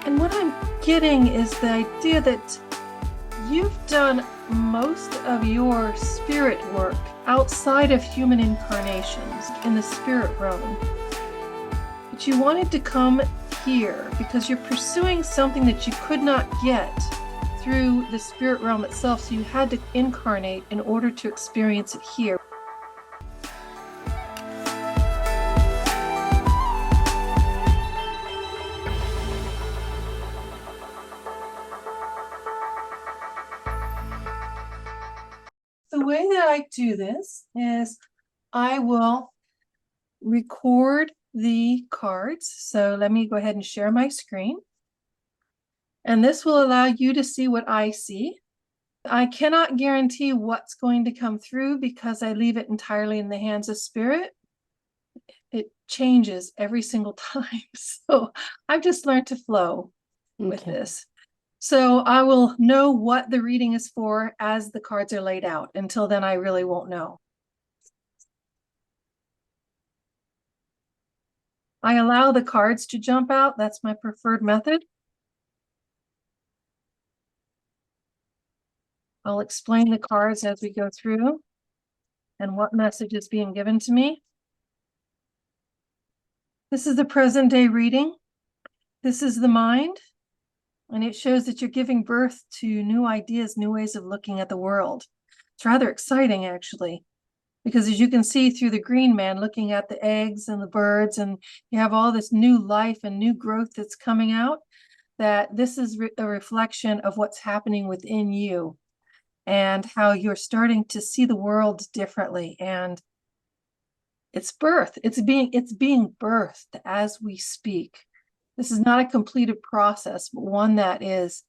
And what I'm getting is the idea that you've done most of your spirit work outside of human incarnations in the spirit realm. But you wanted to come here because you're pursuing something that you could not get through the spirit realm itself. So you had to incarnate in order to experience it here. The way that I do this is I will record the cards. So let me go ahead and share my screen. And this will allow you to see what I see. I cannot guarantee what's going to come through because I leave it entirely in the hands of spirit. It changes every single time. So I've just learned to flow with this. So I will know what the reading is for as the cards are laid out. Until then, I really won't know. I allow the cards to jump out. That's my preferred method. I'll explain the cards as we go through and what message is being given to me. This is the present day reading. This is the mind, and it shows that you're giving birth to new ideas, new ways of looking at the world. It's rather exciting, actually, because as you can see through the green man, looking at the eggs and the birds, and you have all this new life and new growth that's coming out, that this is a reflection of what's happening within you and how you're starting to see the world differently. And it's birth. It's being birthed as we speak. This is not a completed process, but one that is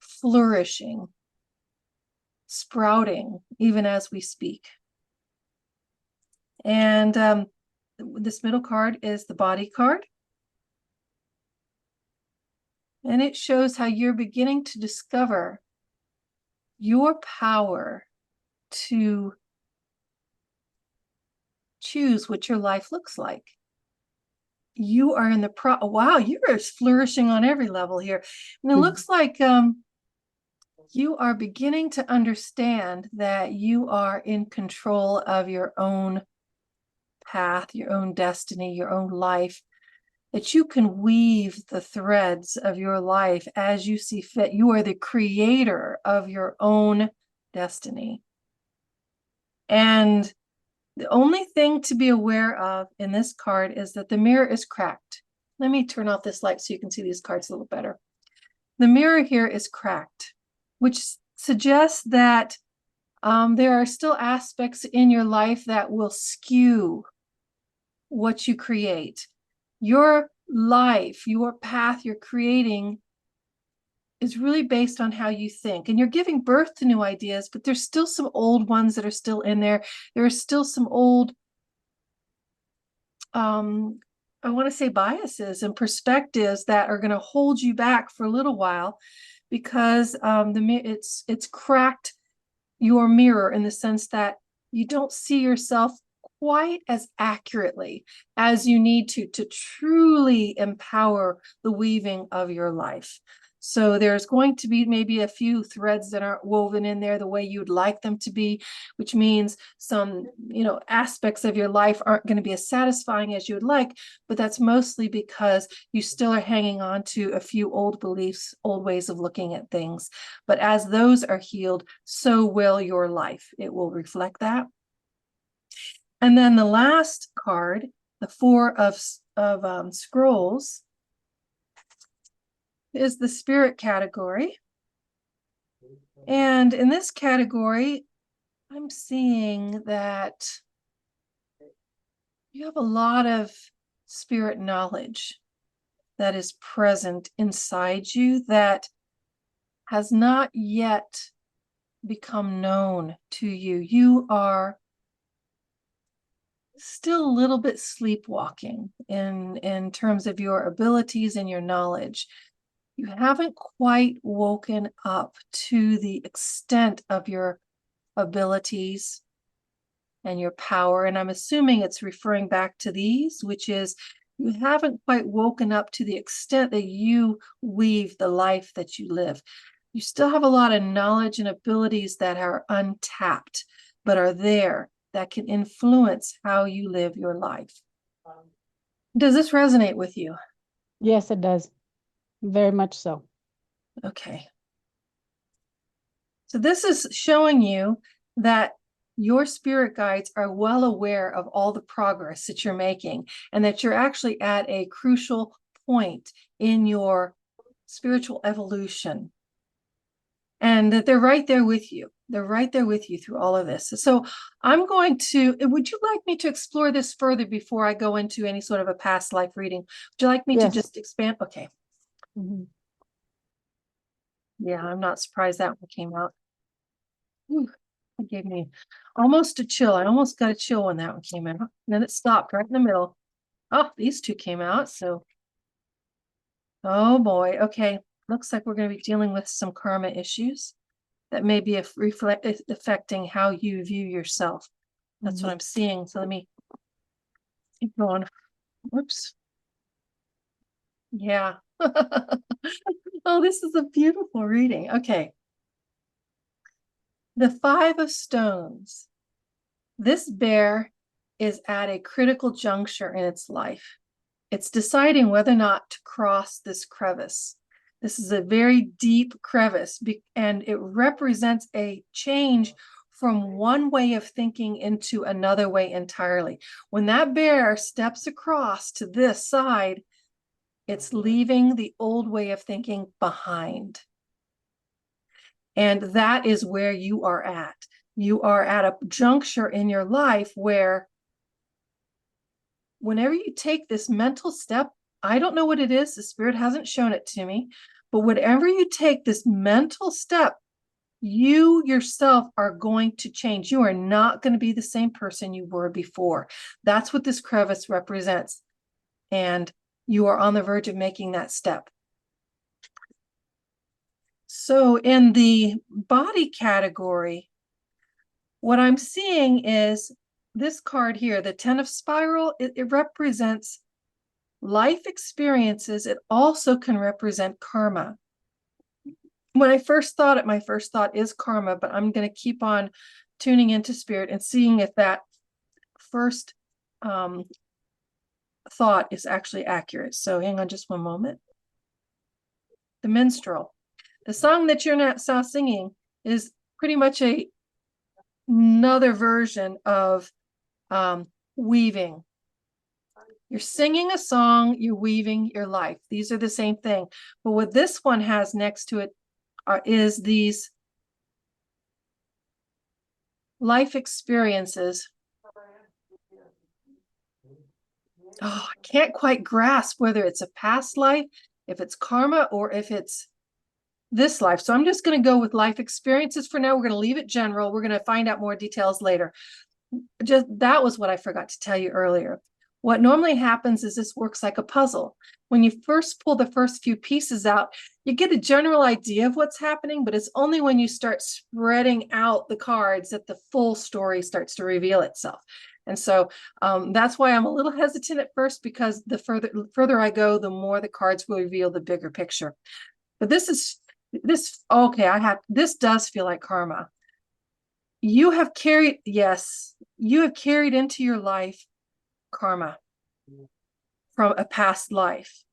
flourishing, sprouting, even as we speak. And this middle card is the body card. And it shows how you're beginning to discover your power to choose what your life looks like. You are in the wow, you're flourishing on every level here. And it looks like you are beginning to understand that you are in control of your own path, your own destiny, your own life, that you can weave the threads of your life as you see fit. You are the creator of your own destiny. And the only thing to be aware of in this card is that the mirror is cracked. Let me turn off this light so you can see these cards a little better. The mirror here is cracked, which suggests that there are still aspects in your life that will skew what you create. Your life, your path you're creating is really based on how you think. And you're giving birth to new ideas, but there's still some old ones that are still in there. There are still some old, I want to say, biases and perspectives that are going to hold you back for a little while, because it's cracked your mirror in the sense that you don't see yourself quite as accurately as you need to truly empower the weaving of your life. So there's going to be maybe a few threads that aren't woven in there the way you'd like them to be, which means some, aspects of your life aren't going to be as satisfying as you would like, but that's mostly because you still are hanging on to a few old beliefs, old ways of looking at things. But as those are healed, so will your life. It will reflect that. And then the last card, the Four of Scrolls, is the spirit category. And in this category, I'm seeing that you have a lot of spirit knowledge that is present inside you that has not yet become known to you. You are still a little bit sleepwalking in terms of your abilities and your knowledge. You haven't quite woken up to the extent of your abilities and your power. And I'm assuming it's referring back to these, which is You haven't quite woken up to the extent that you weave the life that you live. You still have a lot of knowledge and abilities that are untapped, but are there that can influence how you live your life. Does this resonate with you? Yes, it does. Very much so. Okay. So this is showing you that your spirit guides are well aware of all the progress that you're making and that you're actually at a crucial point in your spiritual evolution and that they're right there with you. They're right there with you through all of this. So I'm going to, would you like me to explore this further before I go into any sort of a past life reading? Would you like me to Yes. just expand? Okay. Yeah, I'm not surprised that one came out. Ooh, it gave me almost a chill. I almost got a chill when that one came out. And then it stopped right in the middle. Oh, these two came out. So, oh boy. Okay. Looks like we're going to be dealing with some karma issues that may be affecting how you view yourself. That's what I'm seeing. So let me keep going. Whoops. Yeah. Oh, this is a beautiful reading. Okay. The Five of Stones. This bear is at a critical juncture in its life. It's deciding whether or not to cross this crevice. This is a very deep crevice, and it represents a change from one way of thinking into another way entirely. When that bear steps across to this side, it's leaving the old way of thinking behind. And that is where you are at. You are at a juncture in your life where whenever you take this mental step, I don't know what it is, the spirit hasn't shown it to me, but whatever you take this mental step, you yourself are going to change. You are not going to be the same person you were before. That's what this crevice represents. And you are on the verge of making that step. So in the body category, what I'm seeing is this card here, the 10 of spiral, it represents life experiences. It also can represent karma. When I first thought it, my first thought is karma, but I'm going to keep on tuning into spirit and seeing if that first thought is actually accurate. So hang on just one moment. The minstrel. The song that you're now singing is pretty much another version of weaving. You're singing a song, you're weaving your life. These are the same thing. But what this one has next to it is these life experiences. Oh, I can't quite grasp whether it's a past life, if it's karma, or if it's this life. So I'm just going to go with life experiences for now. We're going to leave it general. We're going to find out more details later. Just that was what I forgot to tell you earlier. What normally happens is this works like a puzzle. When you first pull the first few pieces out, you get a general idea of what's happening, but it's only when you start spreading out the cards that the full story starts to reveal itself. And so that's why I'm a little hesitant at first, because the further I go, the more the cards will reveal the bigger picture. But this okay, this does feel like karma. You have carried into your life karma from a past life,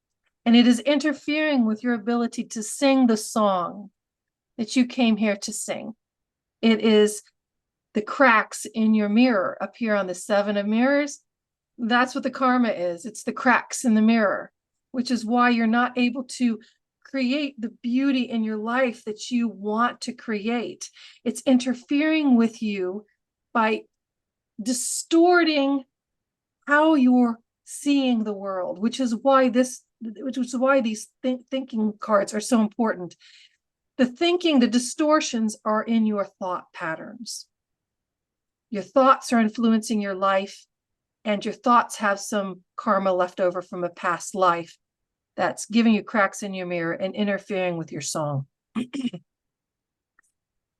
and it is interfering with your ability to sing the song that you came here to sing. It is the cracks in your mirror up here on the 7 of mirrors. That's what the karma is. It's the cracks in the mirror, which is why you're not able to create the beauty in your life that you want to create. It's interfering with you by distorting how you're seeing the world, which is why these thinking cards are so important. The distortions are in your thought patterns. Your thoughts are influencing your life, and your thoughts have some karma left over from a past life that's giving you cracks in your mirror and interfering with your song.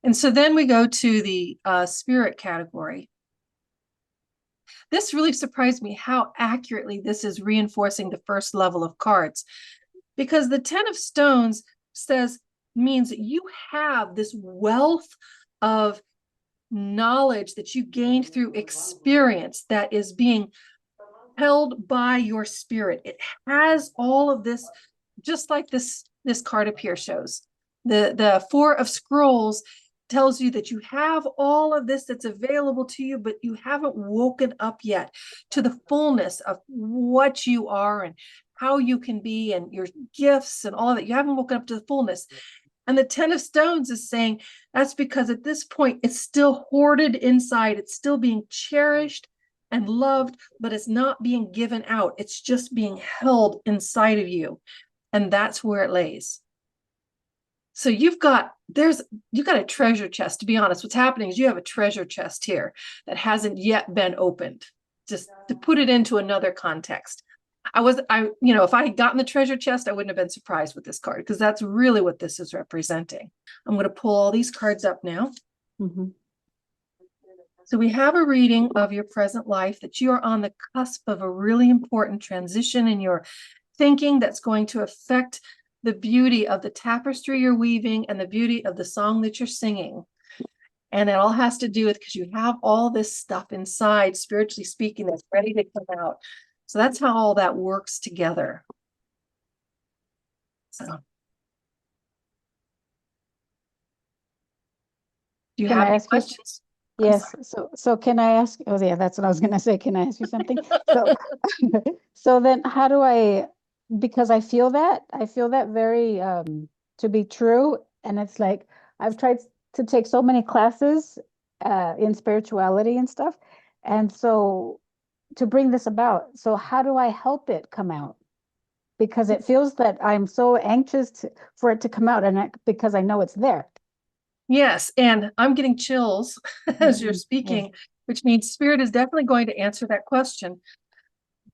And so then we go to the spirit category. this really surprised me how accurately this is reinforcing the first level of cards, because the 10 of stones means that you have this wealth of knowledge that you gained through experience that is being held by your spirit. It has all of this, just like this card up here shows. The Four of Scrolls tells you that you have all of this that's available to you, but you haven't woken up yet to the fullness of what you are and how you can be and your gifts and all of that. You haven't woken up to the fullness. And the 10 of Stones is saying that's because at this point, it's still hoarded inside. It's still being cherished and loved, but it's not being given out. It's just being held inside of you. And that's where it lays. So you've got a treasure chest. To be honest, what's happening is you have a treasure chest here that hasn't yet been opened. Just to put it into another context. If I had gotten the treasure chest, I wouldn't have been surprised with this card, because that's really what this is representing. I'm going to pull all these cards up now. Mm-hmm. So we have a reading of your present life, that you are on the cusp of a really important transition in your thinking that's going to affect the beauty of the tapestry you're weaving and the beauty of the song that you're singing. And it all has to do with, because you have all this stuff inside, spiritually speaking, that's ready to come out. So that's how all that works together. So, do you Can have I any ask you? questions? Yes. So can I ask? Oh, yeah, that's what I was going to say. Can I ask you something? So, so then how do I, because I feel that very to be true. And it's like, I've tried to take so many classes in spirituality and stuff. And so to bring this about, so how do I help it come out? Because it feels that I'm so anxious for it to come out, and because I know it's there. Yes, and I'm getting chills as you're Yeah. speaking, which means spirit is definitely going to answer that question.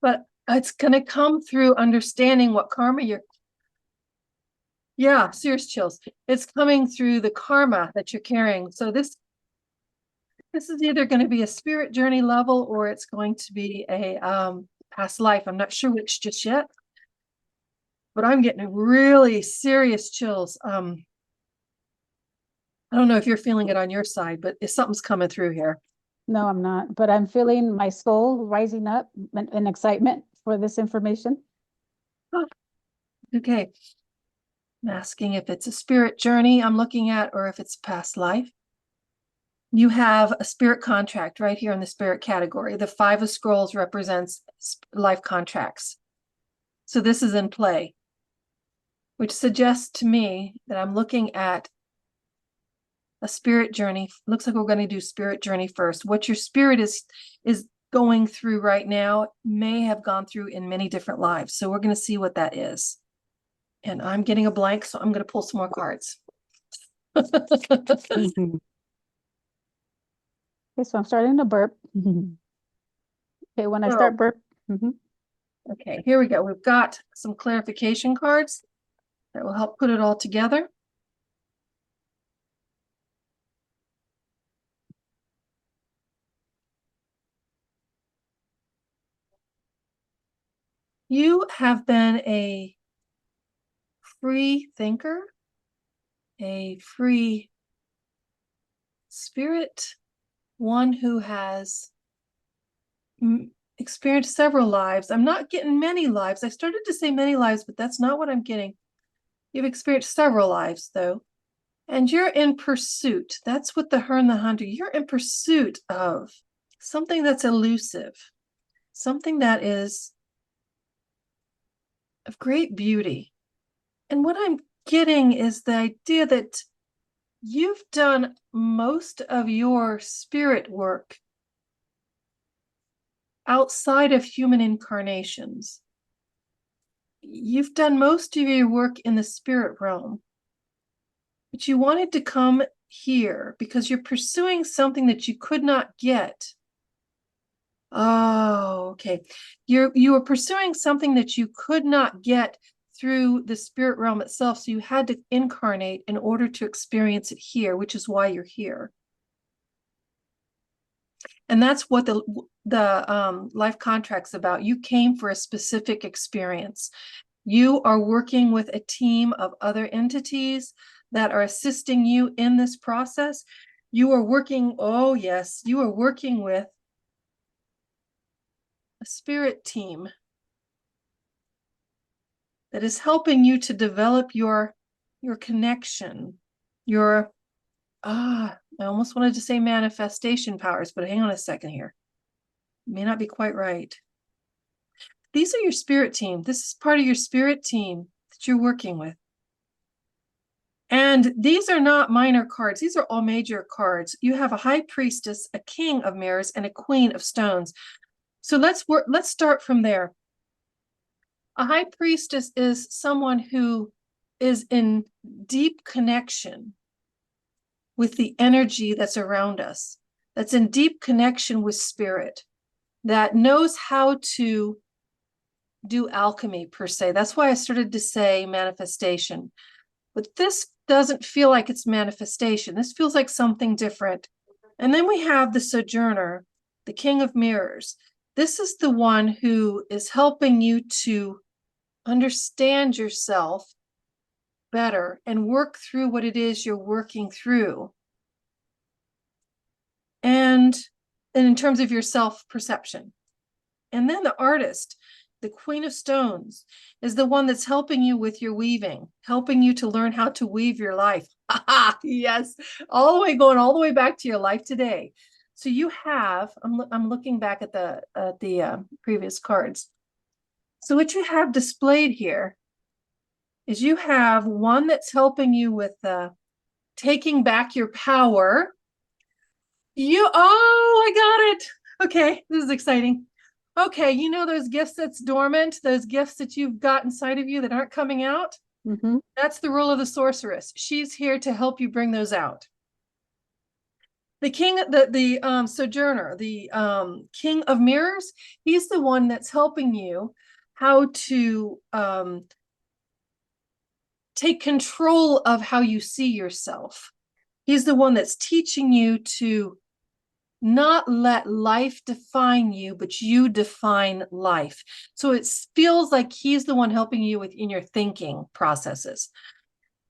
But it's going to come through understanding what karma yeah, serious chills. It's coming through the karma that you're carrying. So this is either going to be a spirit journey level, or it's going to be a past life. I'm not sure which just yet, but I'm getting really serious chills. I don't know if you're feeling it on your side, but if something's coming through here. No, I'm not, but I'm feeling my soul rising up in excitement for this information. Oh, okay. I'm asking if it's a spirit journey I'm looking at, or if it's past life. You have a spirit contract right here in the spirit category. The Five of Scrolls represents life contracts. So this is in play, which suggests to me that I'm looking at a spirit journey. Looks like we're going to do spirit journey first. What your spirit is going through right now may have gone through in many different lives. So we're going to see what that is. And I'm getting a blank, so I'm going to pull some more cards. Mhm. Okay, so I'm starting to burp. Okay, when I start burp. Okay, here we go. We've got some clarification cards that will help put it all together. You have been a free thinker, a free spirit, one who has experienced several lives. I'm not getting many lives. I started to say many lives, but that's not what I'm getting. You've experienced several lives, though. And you're in pursuit. That's what the Her and the Hunter, you're in pursuit of something that's elusive, something that is of great beauty. And what I'm getting is the idea that you've done most of your spirit work outside of human incarnations. You've done most of your work in the spirit realm, but you wanted to come here because you're pursuing something that you could not get. Oh, okay. You were pursuing something that you could not get through the spirit realm itself, so you had to incarnate in order to experience it here, which is why you're here. And that's what the life contract's about. You came for a specific experience. You are working with a team of other entities that are assisting you in this process. You are working, oh yes, you are working with a spirit team that is helping you to develop your connection, your I almost wanted to say manifestation powers, but hang on a second here. May not be quite right. These are your spirit team. This is part of your spirit team that you're working with. And these are not minor cards. These are all major cards. You have a high priestess, a king of mirrors, and a queen of stones. So let's start from there. A high priestess is someone who is in deep connection with the energy that's around us, that's in deep connection with spirit, that knows how to do alchemy per se. That's why I started to say manifestation. But this doesn't feel like it's manifestation. This feels like something different. And then we have the sojourner, the king of mirrors. This is the one who is helping you to understand yourself better and work through what it is you're working through. And in terms of your self-perception. And then the artist, the Queen of Stones, is the one that's helping you with your weaving, helping you to learn how to weave your life. Yes, going all the way back to your life today. So you have, I'm looking back at the previous cards. So what you have displayed here is you have one that's helping you with taking back your power. Oh, I got it. Okay, this is exciting. Okay, you know those gifts that's dormant, those gifts that you've got inside of you that aren't coming out? Mm-hmm. That's the role of the sorceress. She's here to help you bring those out. The king, the sojourner, the king of mirrors, he's the one that's helping you how to take control of how you see yourself. He's the one that's teaching you to not let life define you, but you define life. So it feels like he's the one helping you in your thinking processes.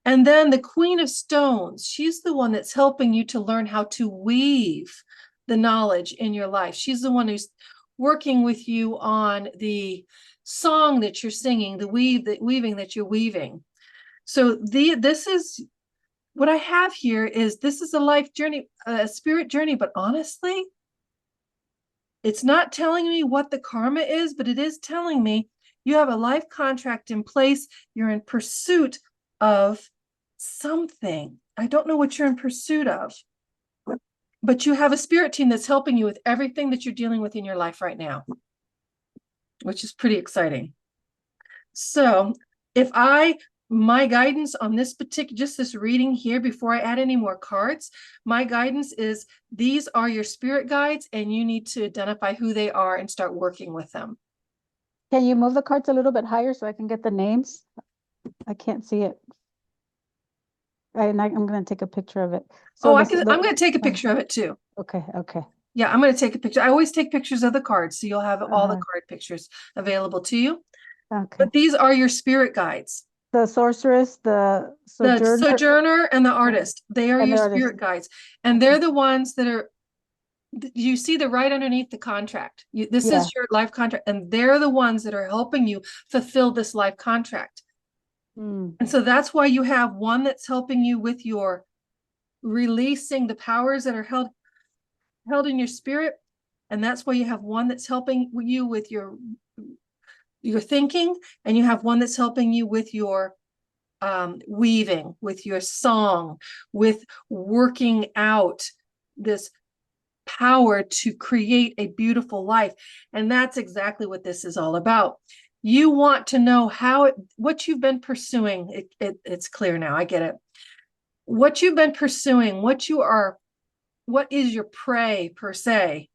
And then the Queen of Stones, she's the one that's helping you to learn how to weave the knowledge in your life. She's the one who's working with you on the song that you're singing, the weaving that you're weaving. So this is what I have here is this is a life journey, a spirit journey, but honestly, it's not telling me what the karma is, but it is telling me you have a life contract in place. You're in pursuit of something. I don't know what you're in pursuit of, but you have a spirit team that's helping you with everything that you're dealing with in your life right now, which is pretty exciting. So if my guidance on this just this reading here, before I add any more cards, my guidance is these are your spirit guides and you need to identify who they are and start working with them. Can you move the cards a little bit higher so I can get the names? I can't see it. I'm going to take a picture of it. So I'm going to take a picture of it too. Okay. Yeah, I'm going to take a picture. I always take pictures of the cards, so you'll have all the Uh, card pictures available to you. okay. But these are your spirit guides. The sorceress, the The sojourner, sojourner and the artist, they are and the your artist. spirit guides. And they're the ones that are, you see the right underneath the contract. This Yeah. is your life contract, and they're the ones that are helping you fulfill this life contract. Mm. And so that's why you have one that's helping you with your releasing the powers that are held in your spirit. And that's why you have one that's helping you with your thinking, and you have one that's helping you with your weaving, with your song, with working out this power to create a beautiful life. And that's exactly what this is all about. You want to know what you've been pursuing. It's clear now. I get it. What you've been pursuing, what is your prey per se,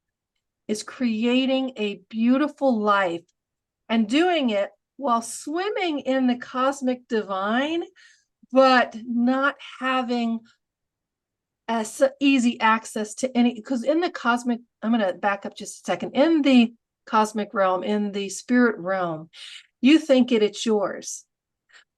is creating a beautiful life and doing it while swimming in the cosmic divine, but not having as easy access to any, because in the cosmic, I'm going to back up just a second. In the cosmic realm, in the spirit realm, you think it's yours,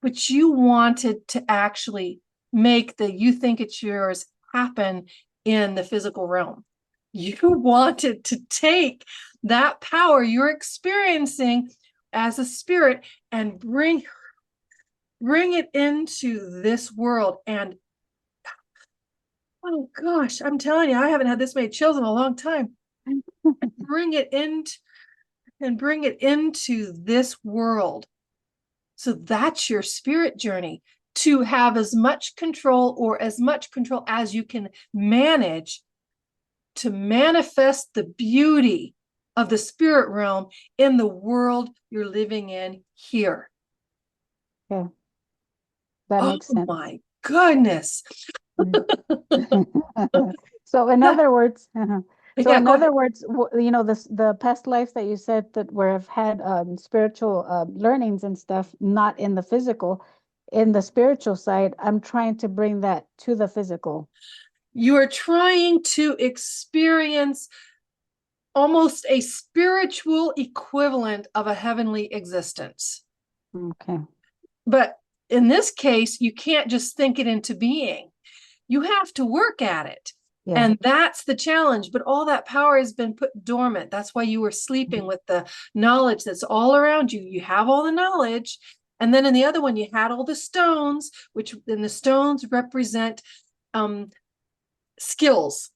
but you wanted to actually make the you think it's yours happen in the physical realm. You wanted to take that power you're experiencing as a spirit and bring it into this world. And oh gosh, I'm telling you, I haven't had this many chills in a long time. bring it in bring it into this world. So that's your spirit journey, to have as much control, or as much control as you can manage, to manifest the beauty of the spirit realm in the world you're living in here. Okay. That Oh makes sense. my goodness. So in other words, so Yeah, in go ahead. other words, you know, the past lives that you said that where I've had spiritual learnings and stuff, not in the physical, in the spiritual side, I'm trying to bring that to the physical. You are trying to experience almost a spiritual equivalent of a heavenly existence. Okay. But in this case, you can't just think it into being. You have to work at it. Yeah. And that's the challenge. But all that power has been put dormant. That's why you were sleeping with the knowledge that's all around you. You have all the knowledge. And then in the other one, you had all the stones, which then the stones represent skills.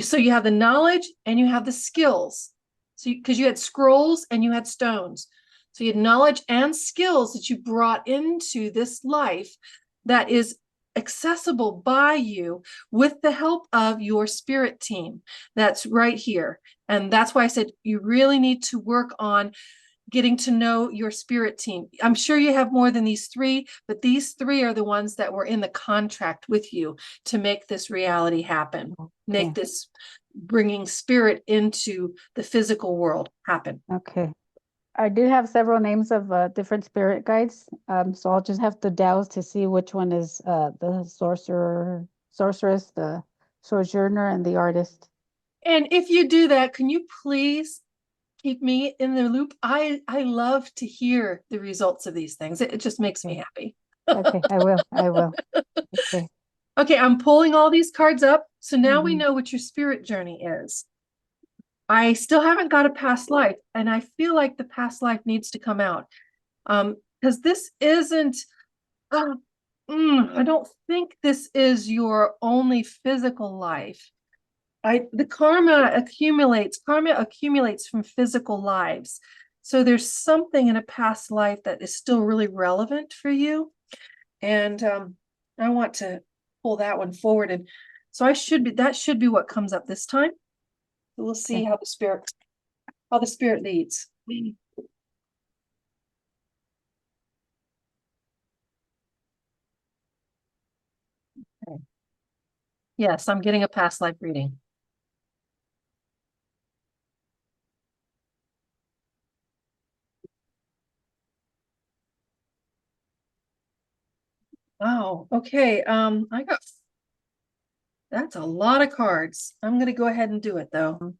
So you have the knowledge and you have the skills. So because you had scrolls and you had stones. So you had knowledge and skills that you brought into this life that is accessible by you with the help of your spirit team that's right here. And that's why I said you really need to work on getting to know your spirit team. I'm sure you have more than these three, but these three are the ones that were in the contract with you to make this reality happen, make Okay. this bringing spirit into the physical world happen. Okay. I do have several names of different spirit guides. So I'll just have to douse to see which one is the sorceress, the sojourner, and the artist. And if you do that, can you please keep me in the loop? I love to hear the results of these things. It just makes me Okay. happy. Okay, I will. I will. Okay. Okay, I'm pulling all these cards up. So now we Mhm. know what your spirit journey is. I still haven't got a past life, and I feel like the past life needs to come out. Because this isn't, uh, I don't think this is your only physical life. The karma accumulates from physical lives. So there's something in a past life that is still really relevant for you. And I want to pull that one forward. And so that should be what comes up this time. We'll see Okay. how the spirit leads. Yes, I'm getting a past life reading. Wow. Okay. That's a lot of cards. I'm going to go ahead and do it though.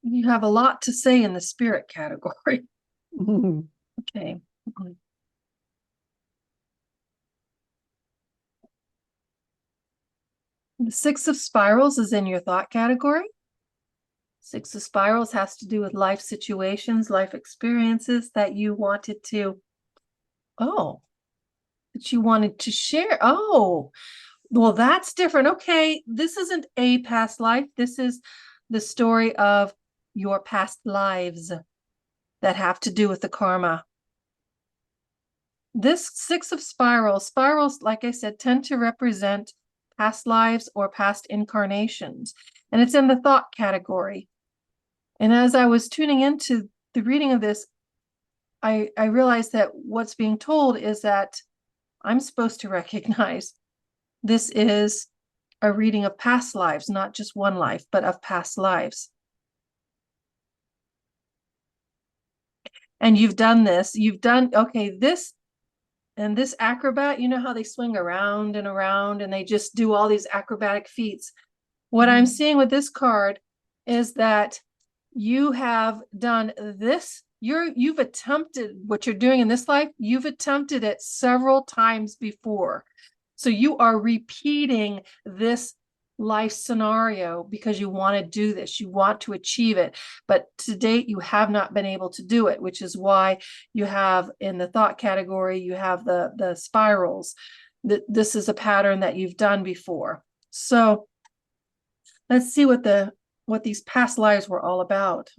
You have a lot to say in the spirit category. Okay. The Six of Spirals is in your thought category. Six of Spirals has to do with life situations, life experiences that you wanted to, that you wanted to share. Oh, well, that's different. Okay, this isn't a past life. This is the story of your past lives that have to do with the karma. This Six of spirals, like I said, tend to represent past lives or past incarnations, and it's in the thought category. And as I was tuning into the reading of this, I realized that what's being told is that I'm supposed to recognize this is a reading of past lives, not just one life, but of past lives. And you've done this. Okay, this And this acrobat, you know how they swing around and they just do all these acrobatic feats. What I'm seeing with this card is that you have done this. You've attempted what you're doing in this life. You've attempted it several times before. So you are repeating this life scenario because you want to do this. You want to achieve it. But to date, you have not been able to do it, which is why you have in the thought category, you have the spirals. This is a pattern that you've done before. So let's see what these past lives were all about.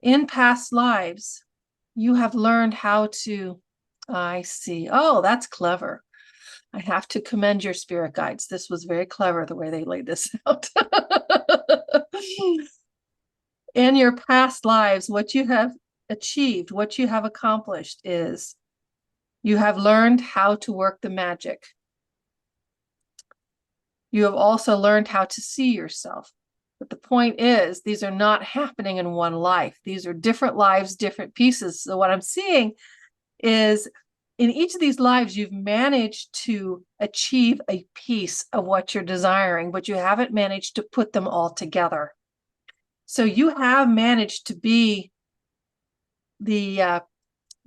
In past lives, you have learned how to, I see. Oh, that's clever. I have to commend your spirit guides. This was very clever the way they laid this out. In your past lives, what you have achieved, what you have accomplished is you have learned how to work the magic. You have also learned how to see yourself. But the point is, these are not happening in one life. These are different lives, different pieces. So what I'm seeing is in each of these lives, you've managed to achieve a piece of what you're desiring, but you haven't managed to put them all together. So you have managed to be the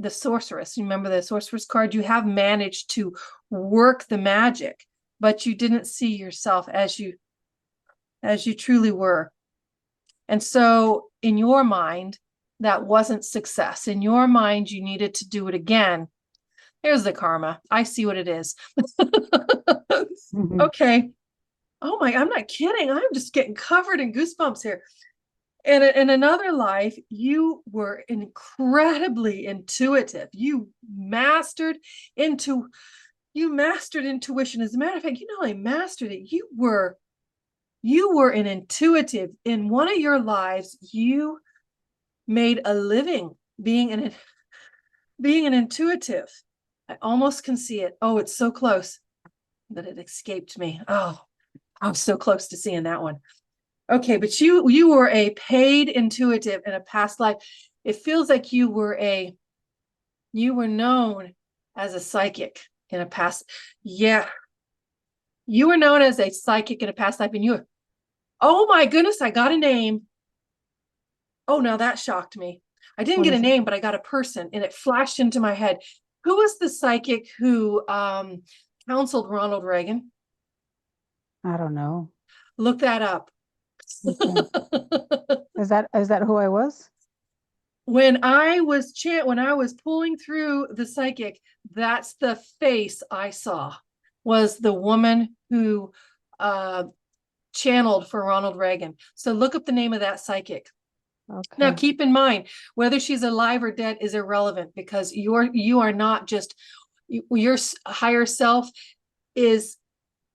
sorceress. You remember the sorceress card? You have managed to work the magic, but you didn't see yourself as you truly were. And so in your mind, that wasn't success. In your mind, you needed to do it again. Here's the karma. I see what it is. Okay. Oh my, I'm not kidding. I'm just getting covered in goosebumps here. And in another life, you were incredibly intuitive. You mastered intuition. As a matter of fact, you not only mastered it, you were an intuitive. In one of your lives, you made a living being an intuitive. I almost can see it. Oh, it's so close, but it escaped me. Oh, I'm so close to seeing that one. Okay, but you were a paid intuitive in a past life. It feels like you were known as a psychic in a past. Yeah, you were known as a psychic in a past life, and oh my goodness, I got a name. Oh, now that shocked me. I didn't get a name, but I got a person, and it flashed into my head. Who was the psychic who counseled Ronald Reagan? I don't know. Look that up. Okay. Is that who I was? When I was pulling through the psychic, that's the face I saw, was the woman who channeled for Ronald Reagan. So look up the name of that psychic. Okay. Now keep in mind, whether she's alive or dead is irrelevant, because you are not just, your higher self is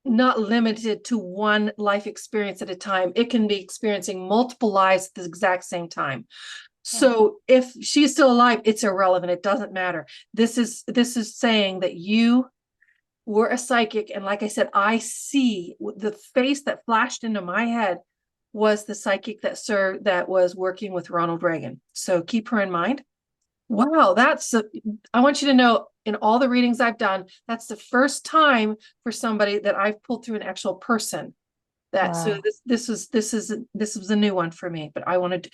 not limited to one life experience at a time. It can be experiencing multiple lives at the exact same time. So if she's still alive, it's irrelevant. It doesn't matter. This is saying that you were a psychic. And like I said, I see the face that flashed into my head was the psychic that was working with Ronald Reagan. So keep her in mind. Wow, I want you to know, in all the readings I've done, that's the first time for somebody that I've pulled through an actual person. So this was a new one for me, but I wanted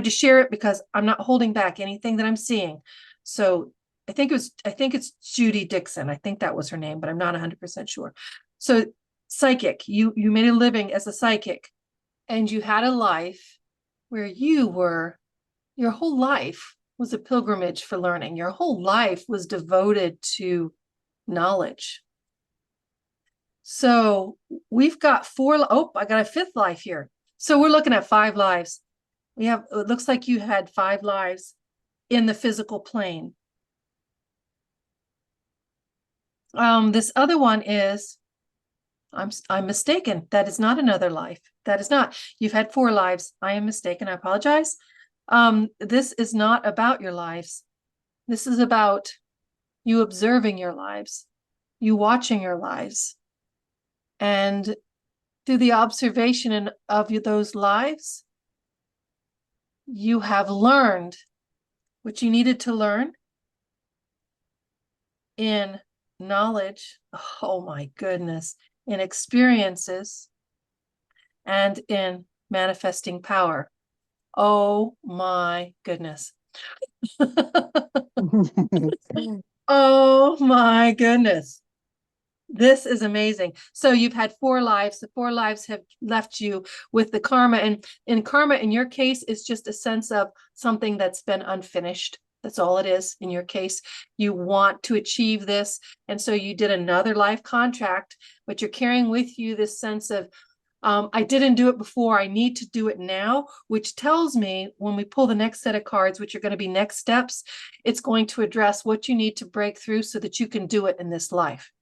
to share it because I'm not holding back anything that I'm seeing. So I think it's Judy Dixon. I think that was her name, but I'm not 100% sure. So psychic, you made a living as a psychic, and you had a life where your whole life was a pilgrimage for learning. Your whole life was devoted to knowledge. So we've got I got a fifth life here. So we're looking at 5 lives. It looks like you had 5 lives in the physical plane. This other one is, I'm mistaken. That is not another life. That is not. You've had 4 lives. I am mistaken. I apologize. This is not about your lives. This is about you observing your lives, you watching your lives. And through the observation of those lives, you have learned what you needed to learn. in knowledge, oh my goodness, in experiences, and in manifesting power. Oh my goodness. Oh my goodness. This is amazing. So you've had 4 lives. The 4 lives have left you with the karma. And in karma, in your case, is just a sense of something that's been unfinished. That's all it is in your case. You want to achieve this. And so you did another life contract, but you're carrying with you this sense of, I didn't do it before. I need to do it now, which tells me when we pull the next set of cards, which are going to be next steps, it's going to address what you need to break through so that you can do it in this life.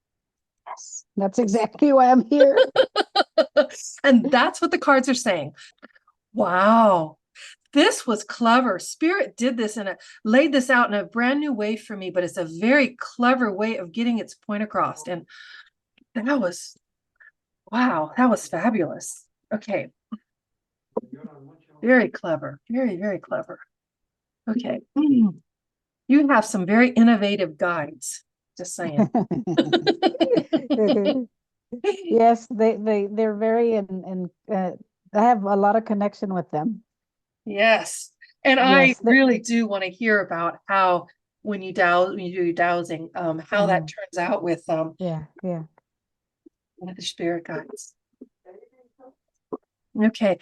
Yes, that's exactly why I'm here. And that's what the cards are saying. Wow. This was clever. Spirit did this and laid this out in a brand new way for me, but it's a very clever way of getting its point across. And that was, wow, that was fabulous. Okay. Very clever. Very, very clever. Okay. You have some very innovative guides. Just saying. Yes, they're very I have a lot of connection with them. Yes. And I Yes, really do want to hear about how when you do your dowsing, how that turns out yeah, yeah. with the spirit guides. Okay.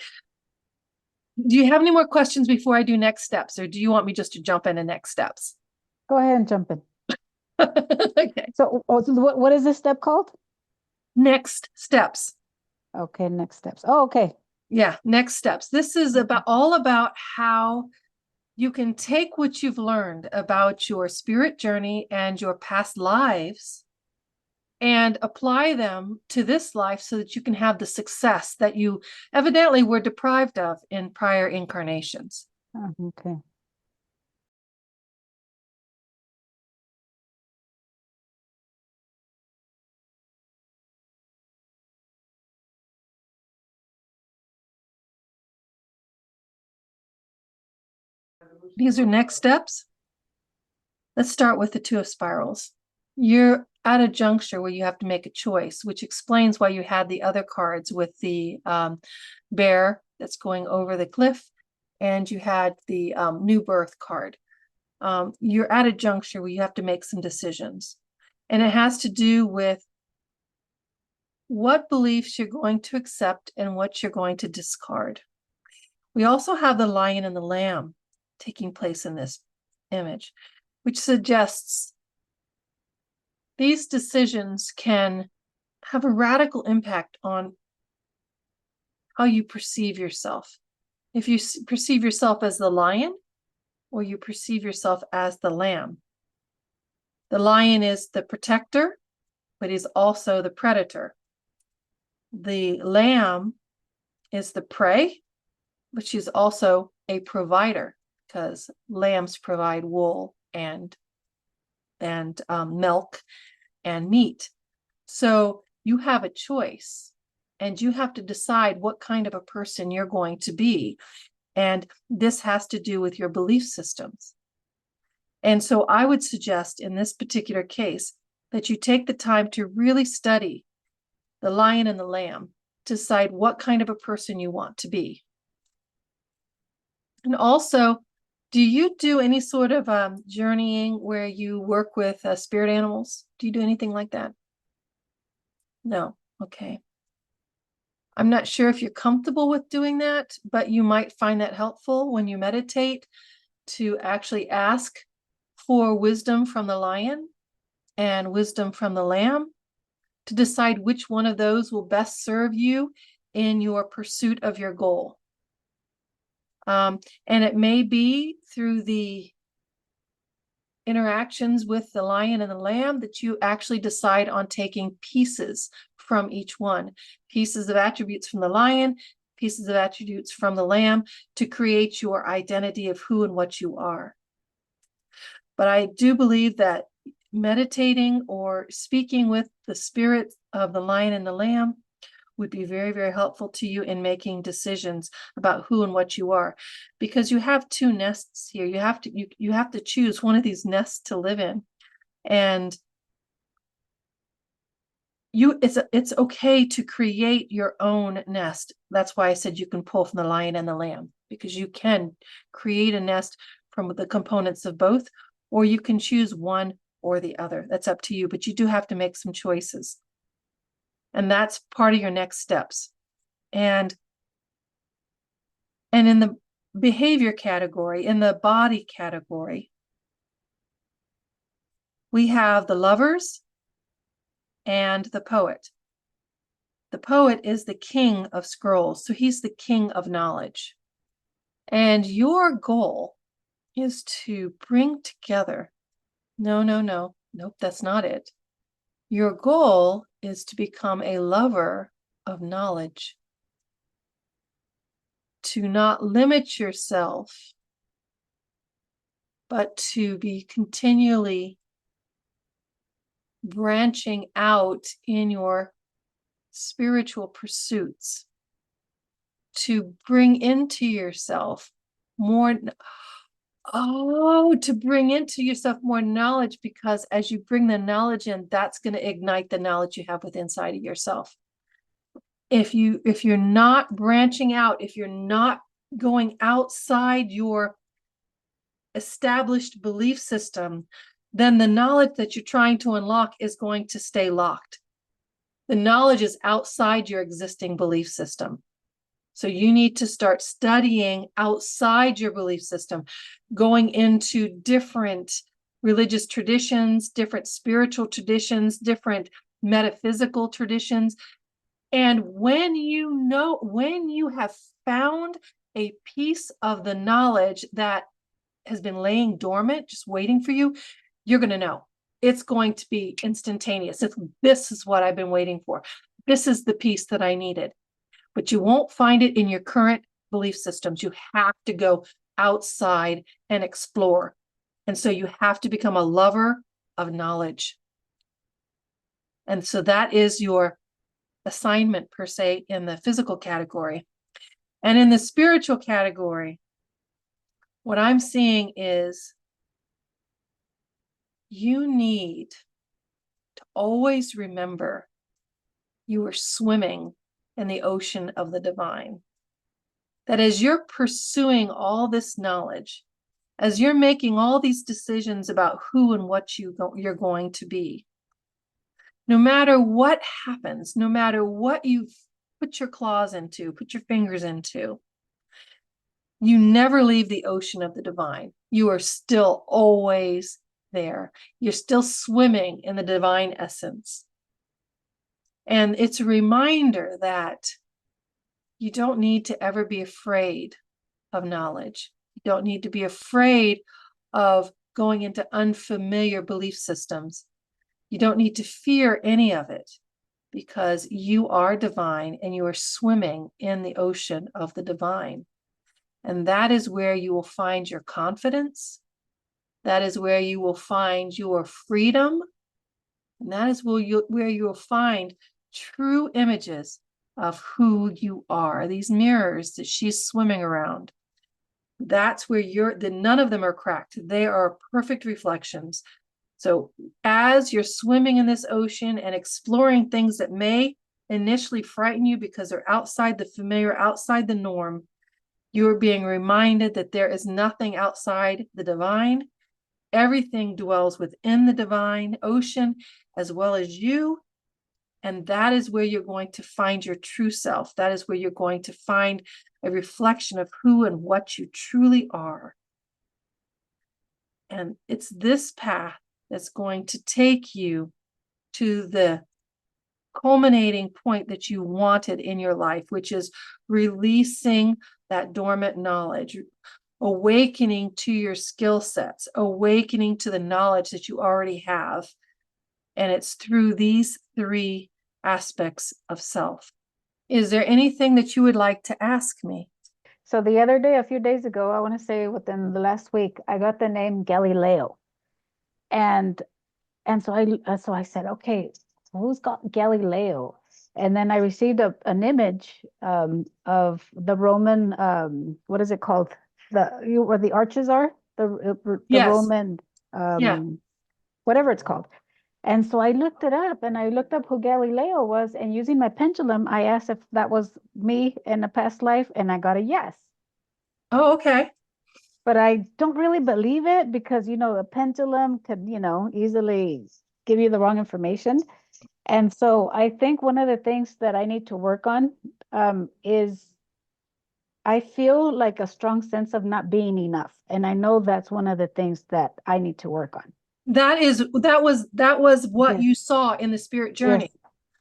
Do you have any more questions before I do next steps, or do you want me just to jump into next steps? Go ahead and jump in. Okay. So what is this step called? Next steps. Okay, next steps. Oh, okay. Yeah, next steps. This is all about how you can take what you've learned about your spirit journey and your past lives and apply them to this life so that you can have the success that you evidently were deprived of in prior incarnations. Okay. These are next steps. Let's start with the Two of Spirals. You're at a juncture where you have to make a choice, which explains why you had the other cards with the bear that's going over the cliff, and you had the new birth card. You're at a juncture where you have to make some decisions. And it has to do with what beliefs you're going to accept and what you're going to discard. We also have the lion and the lamb taking place in this image, which suggests these decisions can have a radical impact on how you perceive yourself. If you perceive yourself as the lion or you perceive yourself as the lamb. The lion is the protector, but he's also the predator. The lamb is the prey, but she's also a provider because lambs provide wool and milk and meat. So you have a choice and you have to decide what kind of a person you're going to be. And this has to do with your belief systems. And so I would suggest in this particular case that you take the time to really study the lion and the lamb to decide what kind of a person you want to be. And also, do you do any sort of journeying where you work with spirit animals? Do you do anything like that? No. Okay. I'm not sure if you're comfortable with doing that, but you might find that helpful when you meditate to actually ask for wisdom from the lion and wisdom from the lamb to decide which one of those will best serve you in your pursuit of your goal. And it may be through the interactions with the lion and the lamb that you actually decide on taking pieces from each one, pieces of attributes from the lion, pieces of attributes from the lamb to create your identity of who and what you are. But I do believe that meditating or speaking with the spirit of the lion and the lamb would be very, very helpful to you in making decisions about who and what you are, because you have 2 nests here. You have to choose one of these nests to live in. And it's okay to create your own nest. That's why I said you can pull from the lion and the lamb, because you can create a nest from the components of both, or you can choose one or the other. That's up to you, but you do have to make some choices. And that's part of your next steps. And in the behavior category, in the body category, we have the lovers and the poet. The poet is the king of scrolls, so he's the king of knowledge. And your goal is to bring together, nope, that's not it. Your goal is to become a lover of knowledge, to not limit yourself, but to be continually branching out in your spiritual pursuits, to bring into yourself more, to bring into yourself more knowledge, because as you bring the knowledge in, that's going to ignite the knowledge you have within inside of yourself. If you're not branching out, if you're not going outside your established belief system, then the knowledge that you're trying to unlock is going to stay locked. The knowledge is outside your existing belief system. So you need to start studying outside your belief system, going into different religious traditions, different spiritual traditions, different metaphysical traditions. And when you have found a piece of the knowledge that has been laying dormant, just waiting for you, you're going to know. It's going to be instantaneous. This is what I've been waiting for. This is the piece that I needed. But you won't find it in your current belief systems. You have to go outside and explore. And so you have to become a lover of knowledge. And so that is your assignment, per se, in the physical category. And in the spiritual category, what I'm seeing is you need to always remember you are swimming in the ocean of the divine. That as you're pursuing all this knowledge, as you're making all these decisions about who and what you're going to be, no matter what happens, no matter what you put your claws into, put your fingers into, you never leave the ocean of the divine. You are still always there. You're still swimming in the divine essence. And it's a reminder that you don't need to ever be afraid of knowledge. You don't need to be afraid of going into unfamiliar belief systems. You don't need to fear any of it, because you are divine and you are swimming in the ocean of the divine. And that is where you will find your confidence. That is where you will find your freedom. And that is where you will find true images of who you are, these mirrors that she's swimming around. That's where none of them are cracked. They are perfect reflections. So as you're swimming in this ocean and exploring things that may initially frighten you because they're outside the familiar, outside the norm, you are being reminded that there is nothing outside the divine. Everything dwells within the divine ocean as well as you. And that is where you're going to find your true self. That is where you're going to find a reflection of who and what you truly are. And it's this path that's going to take you to the culminating point that you wanted in your life, which is releasing that dormant knowledge, awakening to your skill sets, awakening to the knowledge that you already have. And it's through these three aspects of self. Is there anything that you would like to ask me? So the other day, a few days ago, I want to say within the last week, I got the name Galileo. And so I said, okay, who's got Galileo? And then I received an image of the Roman, what is it called? Where the arches are, the Yes. Roman, Yeah. whatever it's called. And so I looked it up and I looked up who Galileo was, and using my pendulum, I asked if that was me in a past life, and I got a yes. Oh, okay. But I don't really believe it because, a pendulum could, easily give you the wrong information. And so I think one of the things that I need to work on is I feel like a strong sense of not being enough. And I know that's one of the things that I need to work on. That was what Yes, you saw in the spirit yes, journey.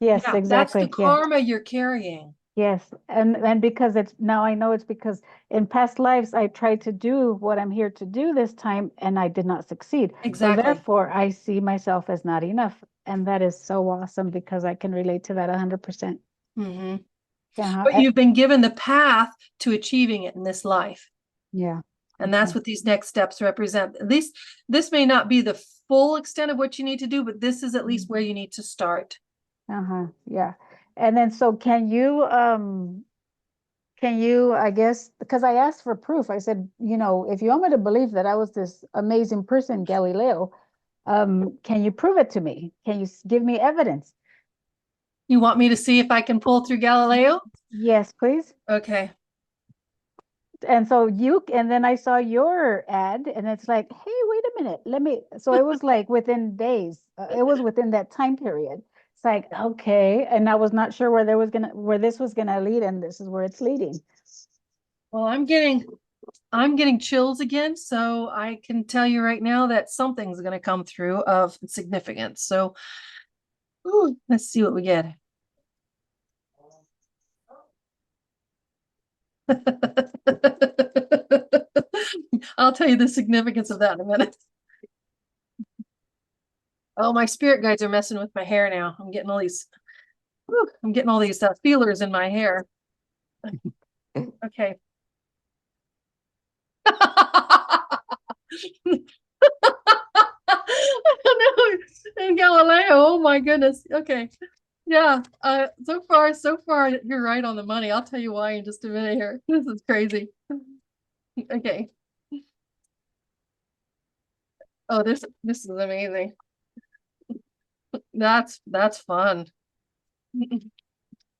yes, Yeah, that's the exactly. Yeah. karma you're carrying. Yes, and because it's now I know it's because in past lives I tried to do what I'm here to do this time and I did not succeed. So Exactly. therefore I see myself as not enough. And that is so awesome because I can relate to that 100%. Hmm. Yeah. But you've been given the path to achieving it in this life. Yeah. And that's Okay. what these next steps represent. At least this may not be the full extent of what you need to do, but this is at least where you need to start. Uh-huh. Yeah. And then so can you, I guess, because I asked for proof. I said, if you want me to believe that I was this amazing person, Galileo, can you prove it to me? Can you give me evidence? You want me to see if I can pull through Galileo? Yes, please. Okay. And so and then I saw your ad and it's like, hey, wait a minute, so it was like within days, it was within that time period. It's like, okay. And I was not sure where this was gonna lead, and this is where it's leading. Well, I'm getting chills again, so I can tell you right now that something's going to come through of significance. So, ooh, let's see what we get. I'll tell you the significance of that in a minute. Oh, my spirit guides are messing with my hair now. I'm getting all these feelers in my hair. Okay. And Galileo, oh my goodness. Okay. Yeah. So far, you're right on the money. I'll tell you why in just a minute here. This is crazy. Okay. Oh, this is amazing. That's fun.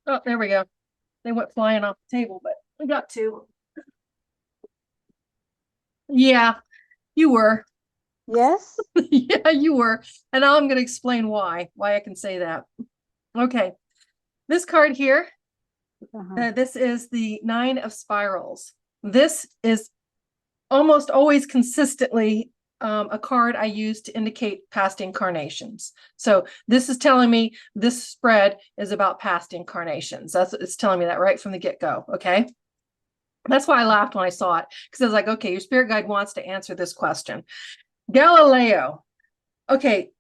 Oh, there we go. They went flying off the table, but we got two. Yeah, you were. Yes. Yeah, you were. And now I'm going to explain why I can say that. Okay. This card here, Uh-huh. this is the Nine of Spirals. This is almost always consistently a card I use to indicate past incarnations. So this is telling me this spread is about past incarnations. It's telling me that right from the get-go. Okay. That's why I laughed when I saw it, because I was like, okay, your spirit guide wants to answer this question. Galileo. Okay,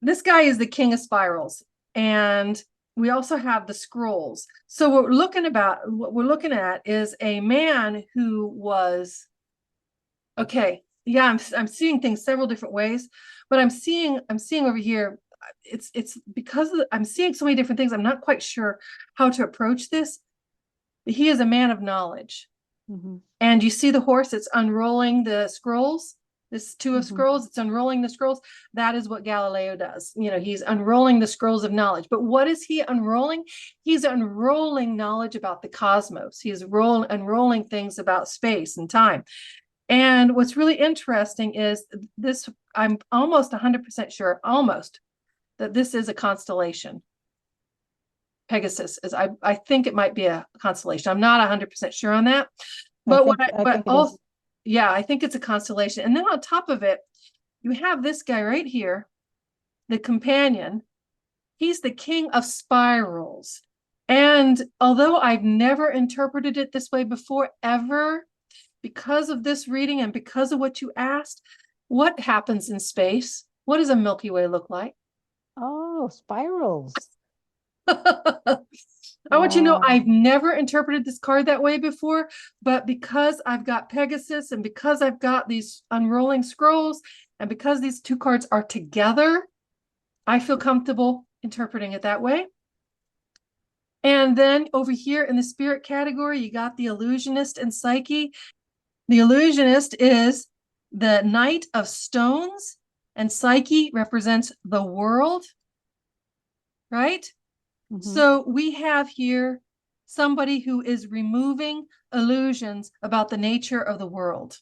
this guy is the king of spirals. And we also have the scrolls. So what we're looking at is a man who was, okay, yeah, I'm seeing things several different ways, but I'm seeing over here, it's because I'm seeing so many different things. I'm not quite sure how to approach this. He is a man of knowledge. Mm-hmm. And you see the horse, it's unrolling the scrolls. This two of Mm-hmm. scrolls, it's unrolling the scrolls. That is what Galileo does. He's unrolling the scrolls of knowledge. But what is he unrolling? He's unrolling knowledge about the cosmos. He's unrolling things about space and time. And what's really interesting is this, I'm almost 100% sure, almost, that this is a constellation. Pegasus is, I think it might be a constellation. I'm not 100% sure on that. I But think it is. yeah, I think it's a constellation. And then on top of it, you have this guy right here, the companion. He's the king of spirals. And although I've never interpreted it this way before, ever, because of this reading and because of what you asked, what happens in space? What does a Milky Way look like? Oh, spirals. I want you to know Wow. I've never interpreted this card that way before, but because I've got Pegasus and because I've got these unrolling scrolls and because these two cards are together, I feel comfortable interpreting it that way. And then over here in the spirit category, you got the illusionist and psyche. The illusionist is the Knight of Stones, and psyche represents the world, right? Mhm. So we have here somebody who is removing illusions about the nature of the world.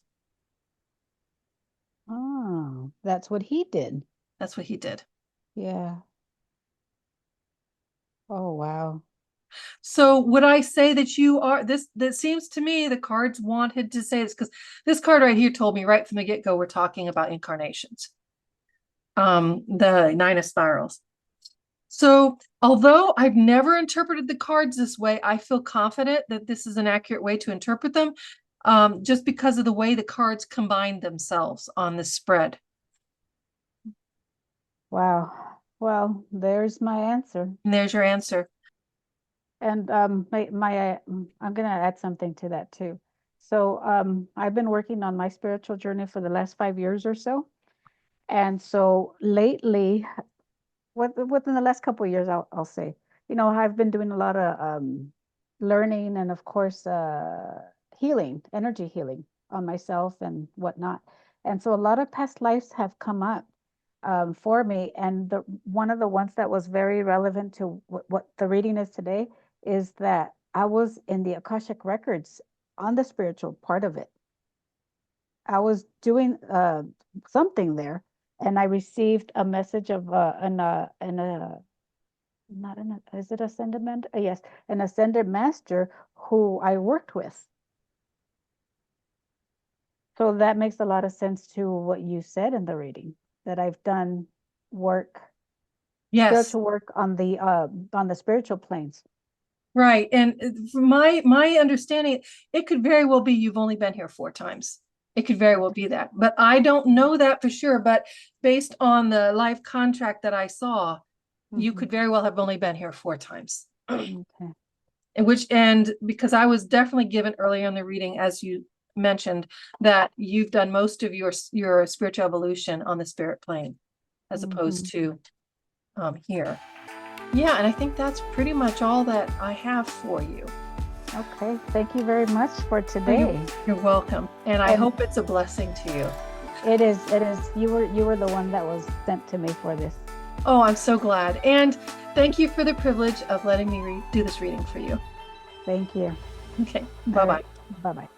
Oh, that's what he did. That's what he did. Yeah. Oh, wow. So would I say that you are this? That seems to me the cards wanted to say this because this card right here told me right from the get-go we're talking about incarnations. The Nine of Spirals. So although I've never interpreted the cards this way, I feel confident that this is an accurate way to interpret them, just because of the way the cards combine themselves on the spread. Wow. Well, there's my answer. And there's your answer. And I'm gonna add something to that too. So I've been working on my spiritual journey for the last 5 years or so. And so lately, within the last couple of years, I'll say, I've been doing a lot of learning and of course healing, energy healing on myself and whatnot. And so a lot of past lives have come up for me. And one of the ones that was very relevant to what the reading is today is that I was in the Akashic records on the spiritual part of it. I was doing something there, and I received a message of not an is it ascended man? Yes, an ascended master who I worked with. So that makes a lot of sense to what you said in the reading, that I've done work, Yes. spiritual work on the spiritual planes. Right. And from my understanding, it could very well be you've only been here 4 times. It could very well be that. But I don't know that for sure. But based on the life contract that I saw, you Hmm. could very well have only been here 4 times. Okay. And because I was definitely given earlier in the reading, as you mentioned, that you've done most of your spiritual evolution on the spirit plane, as Hmm. opposed to here. Yeah, and I think that's pretty much all that I have for you. Okay. Thank you very much for Oh, today. you're welcome. And I And hope it's a blessing to you. it is, you were the one that was sent to me for this. Oh, I'm so glad. And thank you for the privilege of letting me do this reading for you. Thank you. Okay, All bye-bye. right. Bye-bye.